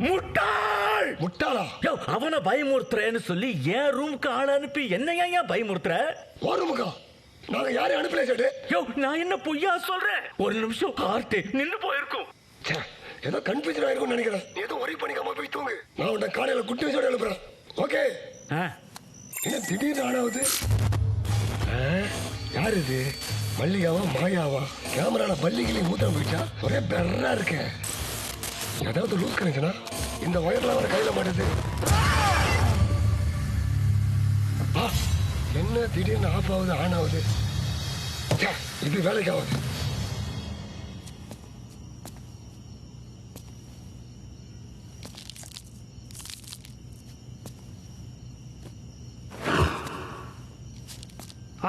முட்டாள். முட்டாளா? அவனை பயமுறுத்துறேன்னு சொல்லி என் ரூமுக்கு ஆள் அனுப்பி என்னையா ஏன் பயமுறுத்துற? ரூமுக்கா? நாங்க யாரையும் அனுப்பல சேட்டு. நான் என்ன பொய்யா சொல்றேன்? ஒரு நிமிஷம் ஹார்ட் நின்னு போயிருக்கும். ஏதோ கன்ஃபியூஷன் ஆயிருக்கும்னு நினைக்கிறேன். ஏதோ ஒரே பண்ணிக்காம போய் தூங்கு. நான் உன்னை காலையில குட்டி வச்சோட எழுப்புறேன். ஓகே? என்ன திடீர்னு ஆனாவது? யார் இது? மல்லிகாவா மாயாவா? கேமரால பள்ளிகளி மூத்தம் போயிட்டா ஒரே பெறா இருக்க. ஏதாவது லூஸ் கனெக்ஷனா? இந்த ஒயர்லாம் வர கையில மாட்டேது. என்ன திடீர்னு ஆஃப் ஆகுது ஆன் ஆகுது? இது வேலைக்கு ஆகுது.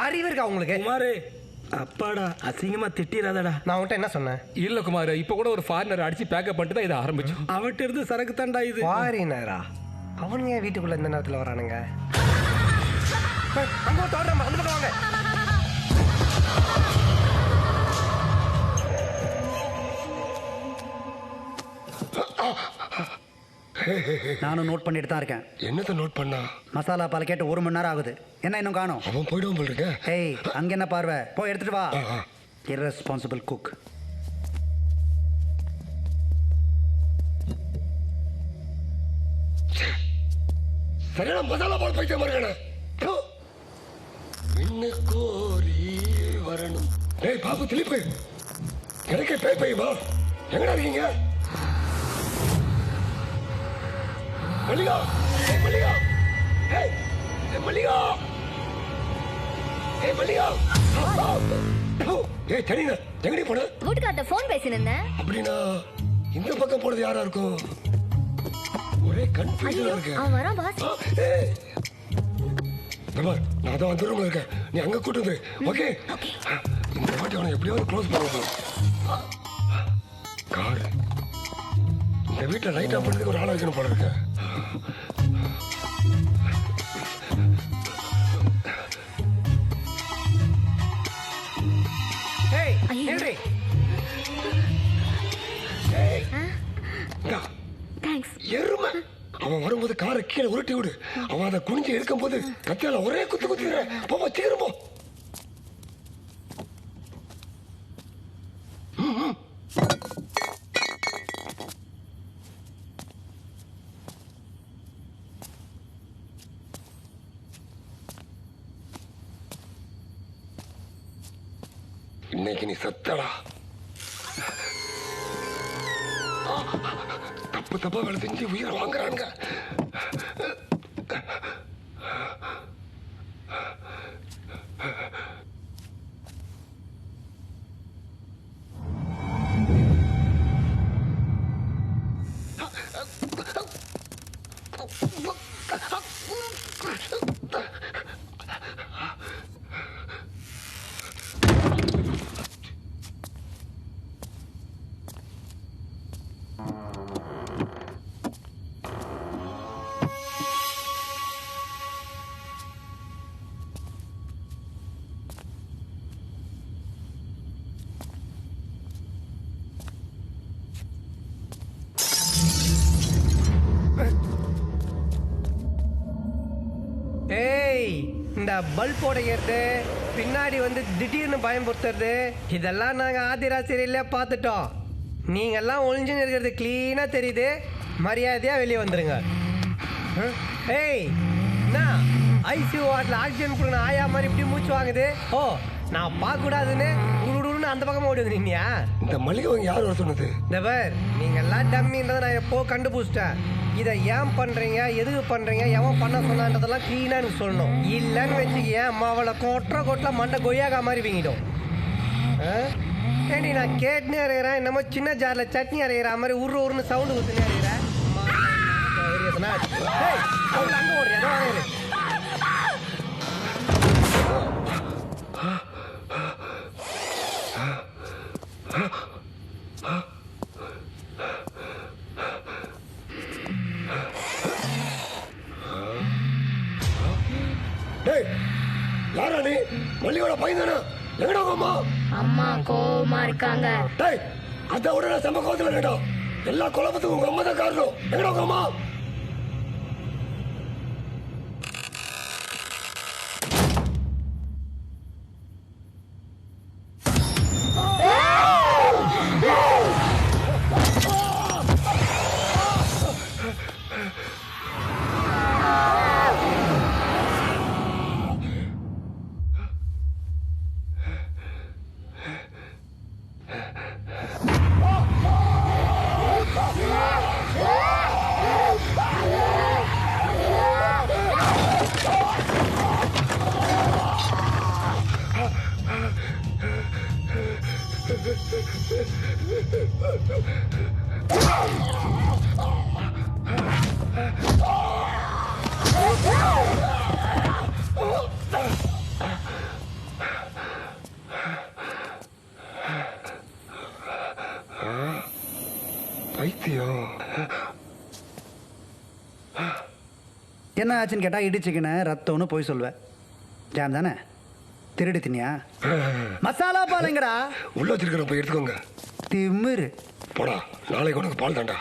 அறிவு இருக்கா உங்களுக்கு? குமாரு, அப்பாடா அசிங்கமா திட்டிராதடா. நான் உன்கிட்ட என்ன சொன்னேன்? இல்ல குமார், இப்ப கூட ஒரு ஃபாரினர் அடிச்சு பேக்கப் பண்ணிட்டு தான் இதை ஆரம்பிச்சோம். அவன்கிட்ட இருந்து சரக்கு தாண்டா இது. ஃபாரினரா? அவனுங்க வீட்டுக்குள்ள இந்த நேரத்தில் வரானுங்க. அங்க தோட்டம் அந்த பக்கம் வாங்க. நானும் நோட் பண்ணிட்டு தான் இருக்கேன். என்னத்தை நோட் பண்ணா? மசாலா பால் கேட்டு 1 மணி நேரம் ஆகுது. என்ன இன்னும் காணோம்? அவன் போயிடுவான் போல இருக்க. ஏய், அங்க என்ன பார்வை? போய் எடுத்துட்டு வா. irresponsible cook. சரியான மசாலா பால் பைத்தியம் இருக்கானே. கோரி வரணும். டேய் பாப்பு திலிப்பு, எனக்கு பேய் பையமா எங்கடா இருக்கீங்க? மல்லிகா, மல்லிகா, மல்லிகா, மல்லிகா. ஏய் தனியா எங்கடி போன? வீட்டுக்கார்ட்ட போன் பேசினேன். அப்படின்னா இந்த பக்கம் போறது யாரா இருக்கும்? ஒரே கன்ஃபியூஷனா இருக்கு. அவன் வரான் பாஸ். நான் அதான் அந்த ரூம்ல இருக்கேன். நீ அங்க கூட்டு வந்து. ஓகே? இந்த வாட்டி அவனை எப்படியாவது க்ளோஸ் பண்ணுவோம். கார் இந்த வீட்டில் லைட் ஆஃப் பண்ணதுக்கு ஒரு ஆள் வைக்கணும் போல இருக்கு. எருமை அவன் வரும்போது காரை கீழே உருட்டி விடு. அவன் அதை குனிஞ்சு எடுக்கும் போது கத்தியால ஒரே குத்து குத்துற. போமா சீக்கிரம் போ. இன்னைக்கு நீ சத்தடா. தப்பு தப்பா வேலை செஞ்சு உயிரை வாங்குறாங்க. இந்த பல்ப் உடைக்கிறது, பின்னாடி வந்து திடீர்னு பயம்படுத்துறது, இதெல்லாம் நாங்கள் ஆதிரா சீரியல்ல பார்த்துட்டோம். நீங்கள்லாம் ஒளிஞ்சுன்னு இருக்கிறது கிளீனாக தெரியுது. மரியாதையாக வெளியே வந்துடுங்க. ஏய், என்ன ஐசியூ வார்டில் ஆக்சிஜன் கொடுங்க ஆயா மாதிரி இப்படி மூச்சு வாங்குது? ஓ, நான் பார்க்கக்கூடாதுன்னு உருடுன்னு அந்த பக்கமாக ஓடி வந்து நின்னியா? இந்த மளிகை யார் வர சொன்னது? இந்த பேர் நீங்கள்லாம் டம்மின்றதை நான் எப்போ கண்டுபிடிச்சிட்டேன். இதை ஏன் பண்ணுறீங்க, எதுக்கு பண்ணுறீங்க, எவன் பண்ண சொன்னான்றதெல்லாம் க்ளீனாக எனக்கு சொல்லணும். இல்லைன்னு வச்சுக்க மாவளை கொட்டில் மண்டை கொய்யாக்கா மாதிரி வீங்கிடும். ஏண்டி நான் கேட்டுனே அரைகிறேன், என்னமோ சின்ன ஜாரில் சட்னி அரைகிற மாதிரி உருன்னு சவுண்டு கொடுத்துனே அரைகிறேன். அங்கே ஓடுறேன் வாங்க. யாரா நீ? மல்லியோட பையன் தானே? எங்கடா அம்மா? அம்மா கோவமா இருக்காங்க. அதை விட நான் செம்ம கோவத்தில் இருக்கட்டும். எல்லா குழப்பத்துக்கும் உங்க அம்மா தான் காரணம். எங்கடா உங்க அம்மா? பைத்தியம். என்ன ஆச்சுன்னு கேட்டால் இடிச்சிக்கின ரத்தம்னு போய் சொல்லுவேன். ஜாம் தானே? திருடி தினியா? மசாலா பாலுங்கடா. உள்ள வச்சிருக்கிற போய் எடுத்துக்கோங்க. திமிரு. போடா, நாளைக்கு உனக்கு பால் தாண்டா.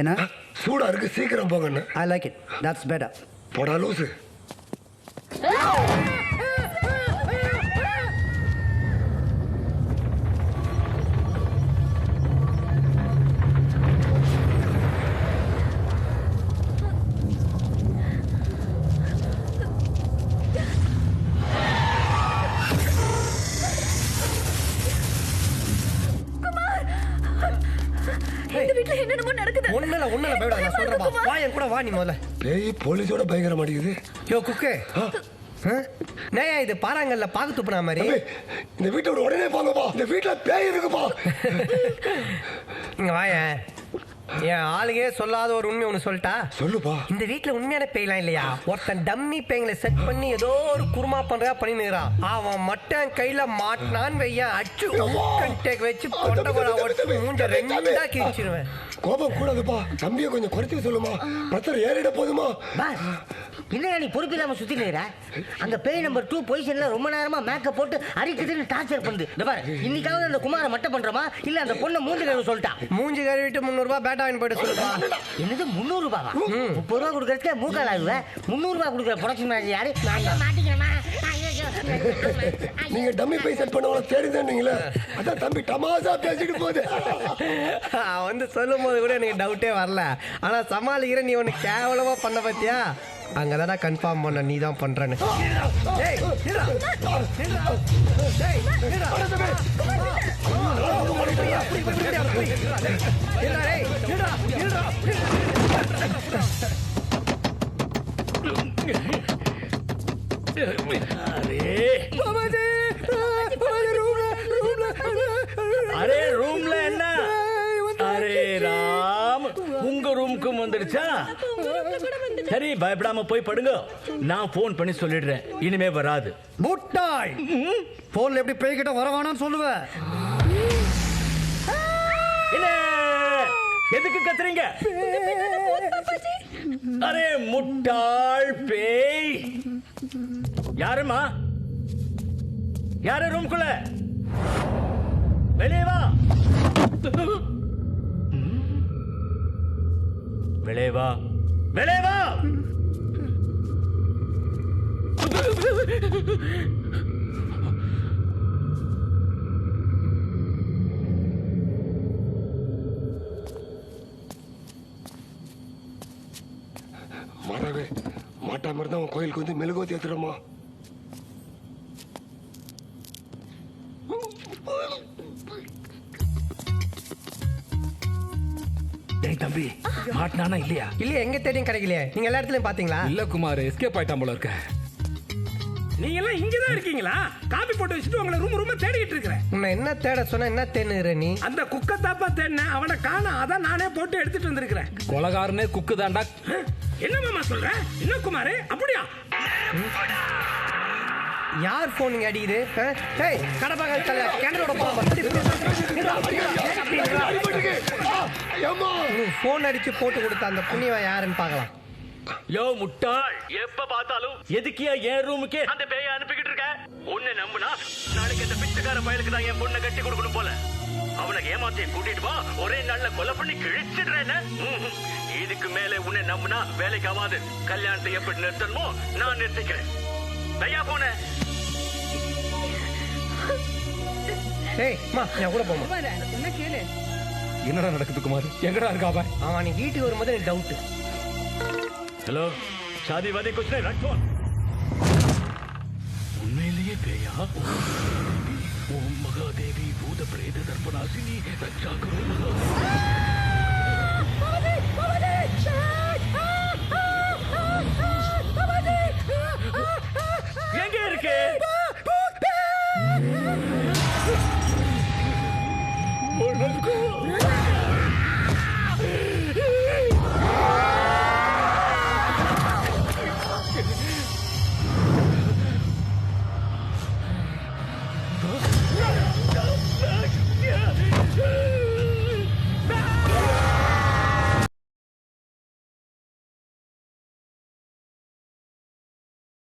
என்ன? சூடா இருக்கு, சீக்கிரம் போங்கன்னு. I like it. That's better. போடா லூசு. பேய் போலீஸோட பயங்கர மாட்டேங்குது. யோ குக்கு, நேயா இது பாறாங்கல்ல பாக்கு துப்புனா மாதிரி. இந்த வீட்டை உடனே போங்கப்பா, இந்த வீட்டுல பேய் இருக்குப்பா. இங்க வாயேன். என் ஆளுகே சொல்லாத ஒரு உண்மை ஒன்று சொல்லிட்டா? சொல்லுப்பா. இந்த வீட்டுல உண்மையான பேய்லாம் இல்லையா? ஒருத்தன் டம்மி பேய்களை செட் பண்ணி ஏதோ ஒரு குருமா பண்றா பண்ணினுறான். அவன் மட்டும் கையில மாட்டினான்னு வையன், அச்சு கண்டேக் வச்சு கொண்ட கூட ஒட்டு மூஞ்ச ரெண்டா கிழிச்சிருவேன். கோபம் கூடாதுப்பா, தம்பியை கொஞ்சம் குறைச்சி சொல்லுமா, பிரச்சனை ஏறிட போதுமா? பாஸ், இல்லையா நீ பொறுப்பு இல்லாம சுத்தி நிக்கிற? அங்க பேய் நம்பர் 2 பொசிஷன்ல ரொம்ப நேரமா மேக்கப் போட்டு அரிக்குதுன்னு டார்ச்சர் பண்ணுது. இந்த பாரு, இன்னைக்காவது அந்த குமார மட்டும் பண்றோமா இல்ல அந்த பொண்ணை மூஞ்சி கழுவி சொல்லிட்டா? மூஞ்சி கழுவிட்டு 300 ரூபாய் பேட்டா வாங்கி போயிட்டு சொல்லுப்பா. என்னது 300 ரூபாவா? 30 ரூபா கொடுக்கறதுக்கு மூக்கால் ஆகுவேன். 300 ரூபாய் கொடுக்குற ப்ரொடக்ஷன் மேனேஜர் யாரு? நீங்க டம்மி பை செட் பண்ணவங்கள தேடிதானீங்களா? அதான் தம்பி டமாசா பேசிட்டு போகுது. வந்து சொல்லும் போது கூட எனக்கு டவுட்டே வரல. ஆனா சமாளிக்கிற நீ ஒன்னு கேவலமா பண்ண பத்தியா? அங்கதானா கன்ஃபார்ம் பண்ண நீ தான் பண்றேன்னு. அரே ரூம்ல என்ன? அரே ராம், உங்க ரூமுக்கும் வந்துடுச்சா? சரி, பயப்படாம போய் படுங்க. நான் போன் பண்ணி சொல்லிடுறேன், இனிமே வராது. முட்டாள், போன்ல எப்படி பேய்கிட்ட வரவானான்னு சொல்லுவேன். என்ன எதுக்கு கத்துறீங்க? அரே முட்டாள் பேய். யாருமா? யாரு ரூம்குள்ள? வெளியே வா, வெளியே வா, வெளியே வா. வரவே மாட்டாம இருந்தா உன் கோயிலுக்கு வந்து மெழுகுவத்தி ஏத்துறோமா? தம்பி மாட்டினானா இல்லையா? இல்லையா, எங்க தேடியும் கிடைக்கலையே. நீங்க எல்லா இடத்துலயும் பாத்தீங்களா? இல்ல குமார், எஸ்கேப் ஆயிட்டான் போல இருக்க. நீங்க எல்லாம் இங்கதான் இருக்கீங்களா? காபி போட்டு வச்சுட்டு உங்களை ரூம் தேடிட்டு இருக்கிறேன். உன்னை என்ன தேட சொன்னா என்ன தேடுற நீ? அந்த குக்க தாப்பா தேடின, அவனை காணோம். அதான் நானே போட்டு எடுத்துட்டு வந்திருக்கிறேன். கொலகாரனே குக்கு தாண்டா. என்ன மாமா சொல்ற? என்ன குமாரு, அப்படியா? யார் போன் இங்க அடிக்குது? கடப்பாக கிணறோட போன் அடிச்சு போட்டு கொடுத்த அந்த புண்ணியவன் யாருன்னு பார்க்கலாம். யோ முட்டாள், எப்ப பார்த்தாலும் எதுக்கியா என் ரூமுக்கே அந்த பேயை அனுப்பிக்கிட்டு இருக்க? உன்னை நம்புனா நாளைக்கு அந்த பிச்சைக்கார பயலுக்கு தான் என் பொண்ணை கட்டி கொடுக்கணும் போல. அவனை ஏமாத்தி கூட்டிட்டு வா, ஒரே நாள்ல கொலை பண்ணி கிழிச்சிடுறேன்னு. இதுக்கு மேலே உன்னை நம்பினா வேலைக்கு ஆகாது. கல்யாணத்தை எப்படி நிறுத்தணுமோ நான் நிறுத்திக்கிறேன். ஐயா போன ஏய் மா நான் கூட போமா. என்ன கேளு. என்னடா நடக்குது குமார்? எங்கடா இருக்கா அவன்? அவன் நீ வீட்டுக்கு வரும்போது எனக்கு டவுட். हेलो शादी वादी कुछ नहीं, रख फोन। उन्मेलिए पेया ओम महादेवी भूत प्रेत दर्पणासिनी रक्षा करो எங்க இருக்கு? உனக்கு